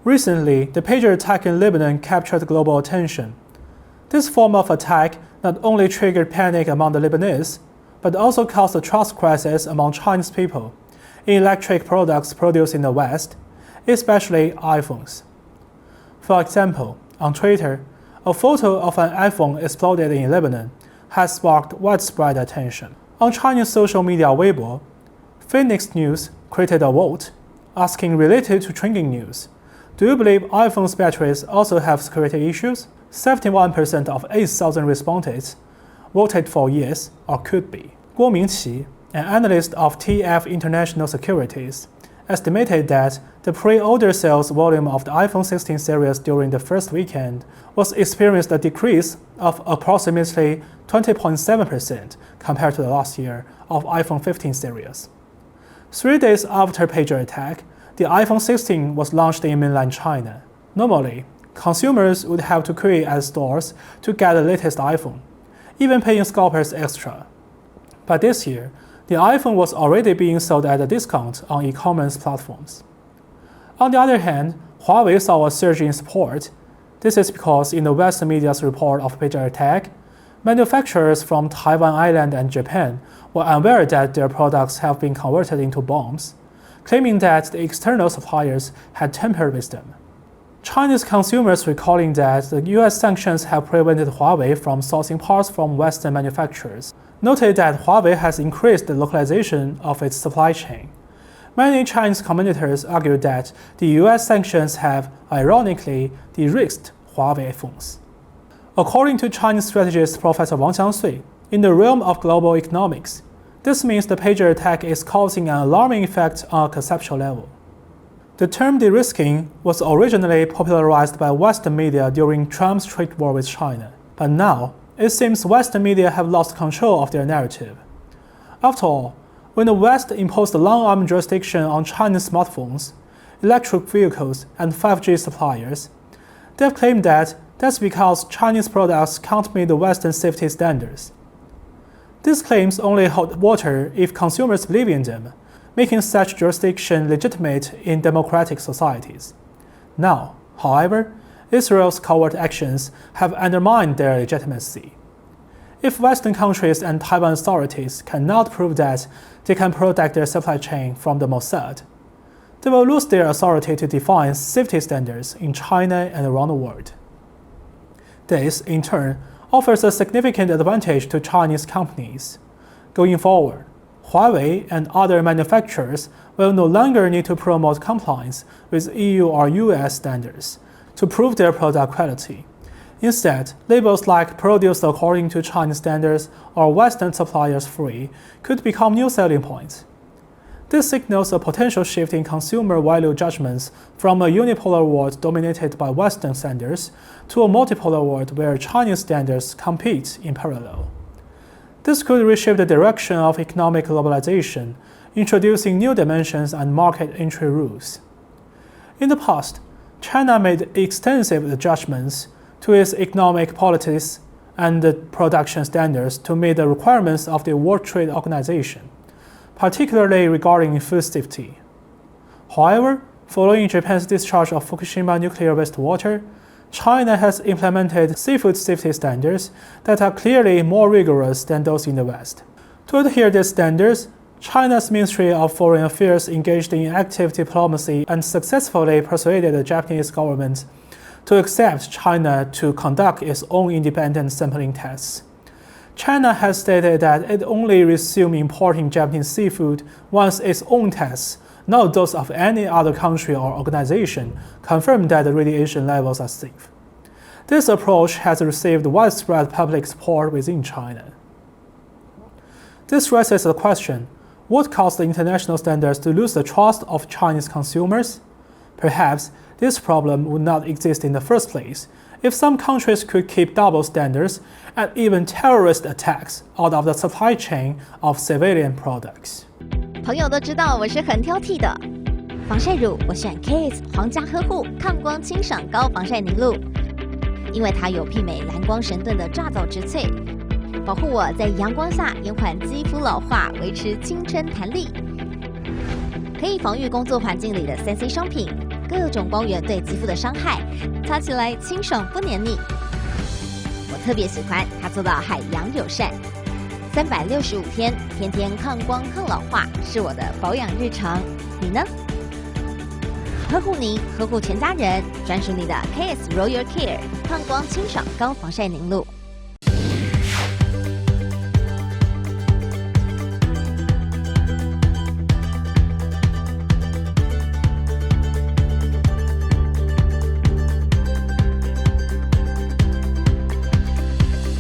Recently, the pager attack in Lebanon captured global attention. This form of attack not only triggered panic among the Lebanese, but also caused a trust crisis among Chinese people in electric products produced in the West, especially iPhones. For example, on Twitter, a photo of an iPhone exploded in Lebanon has sparked widespread attention. On Chinese social media Weibo, Phoenix News created a vote asking related to trending news, do you believe iPhone's batteries also have security issues? 71% of 8,000 respondents voted for yes or could be. Guo Mingqi, an analyst of TF International Securities, estimated that the pre-order sales volume of the iPhone 16 series during the first weekend was experienced a decrease of approximately 20.7% compared to the last year of iPhone 15 series. 3 days after pager attack, the iPhone 16 was launched in mainland China. Normally, consumers would have to queue at stores to get the latest iPhone, even paying scalpers extra. But this year, the iPhone was already being sold at a discount on e-commerce platforms. On the other hand, Huawei saw a surge in support. This is because in the Western media's report of pager attack, manufacturers from Taiwan Island and Japan were unaware that their products have been converted into bombs, claiming that the external suppliers had tampered with them. Chinese consumers recalling that the US sanctions have prevented Huawei from sourcing parts from Western manufacturers, noted that Huawei has increased the localization of its supply chain. Many Chinese commentators argued that the US sanctions have, ironically, de-risked Huawei phones. According to Chinese strategist Professor Wang Xiangsui, in the realm of global economics, this means the pager attack is causing an alarming effect on a conceptual level. The term de-risking was originally popularized by Western media during Trump's trade war with China, but now it seems Western media have lost control of their narrative. After all, when the West imposed a long-arm jurisdiction on Chinese smartphones, electric vehicles, and 5G suppliers, they've claimed that that's because Chinese products can't meet the Western safety standards. These claims only hold water if consumers believe in them, making such jurisdiction legitimate in democratic societies. Now, however, Israel's covert actions have undermined their legitimacy. If Western countries and Taiwan authorities cannot prove that they can protect their supply chain from the Mossad, they will lose their authority to define safety standards in China and around the world. This, in turn, offers a significant advantage to Chinese companies. Going forward, Huawei and other manufacturers will no longer need to promote compliance with EU or US standards to prove their product quality. Instead, labels like produced according to Chinese standards or Western suppliers free could become new selling points. This signals a potential shift in consumer value judgments from a unipolar world dominated by Western standards to a multipolar world where Chinese standards compete in parallel. This could reshape the direction of economic globalization, introducing new dimensions and market entry rules. In the past, China made extensive adjustments to its economic policies and production standards to meet the requirements of the World Trade Organization, particularly regarding food safety. However, following Japan's discharge of Fukushima nuclear wastewater, China has implemented seafood safety standards that are clearly more rigorous than those in the West. To adhere to these standards, China's Ministry of Foreign Affairs engaged in active diplomacy and successfully persuaded the Japanese government to accept China to conduct its own independent sampling tests. China has stated that it only resumed importing Japanese seafood once its own tests, not those of any other country or organization, confirm that the radiation levels are safe. This approach has received widespread public support within China. This raises the question, what caused the international standards to lose the trust of Chinese consumers? Perhaps this problem would not exist in the first place if some countries could keep double standards and even terrorist attacks out of the supply chain of civilian products. 朋友都知道我是很挑剔的，防晒乳我选 Kiss 皇家呵护抗光清爽高防晒凝露，因为它有媲美蓝光神盾的抓藻植萃，保护我在阳光下延缓肌肤老化，维持青春弹力，可以防御工作环境里的3C 商品，各种光源对肌肤的伤害，擦起来清爽不黏腻。我特别喜欢它做到海洋友善，365天，天天抗光抗老化，是我的保养日常。你呢？呵护您，呵护全家人，专属你的 KS Royal Care 抗光清爽高防晒凝露。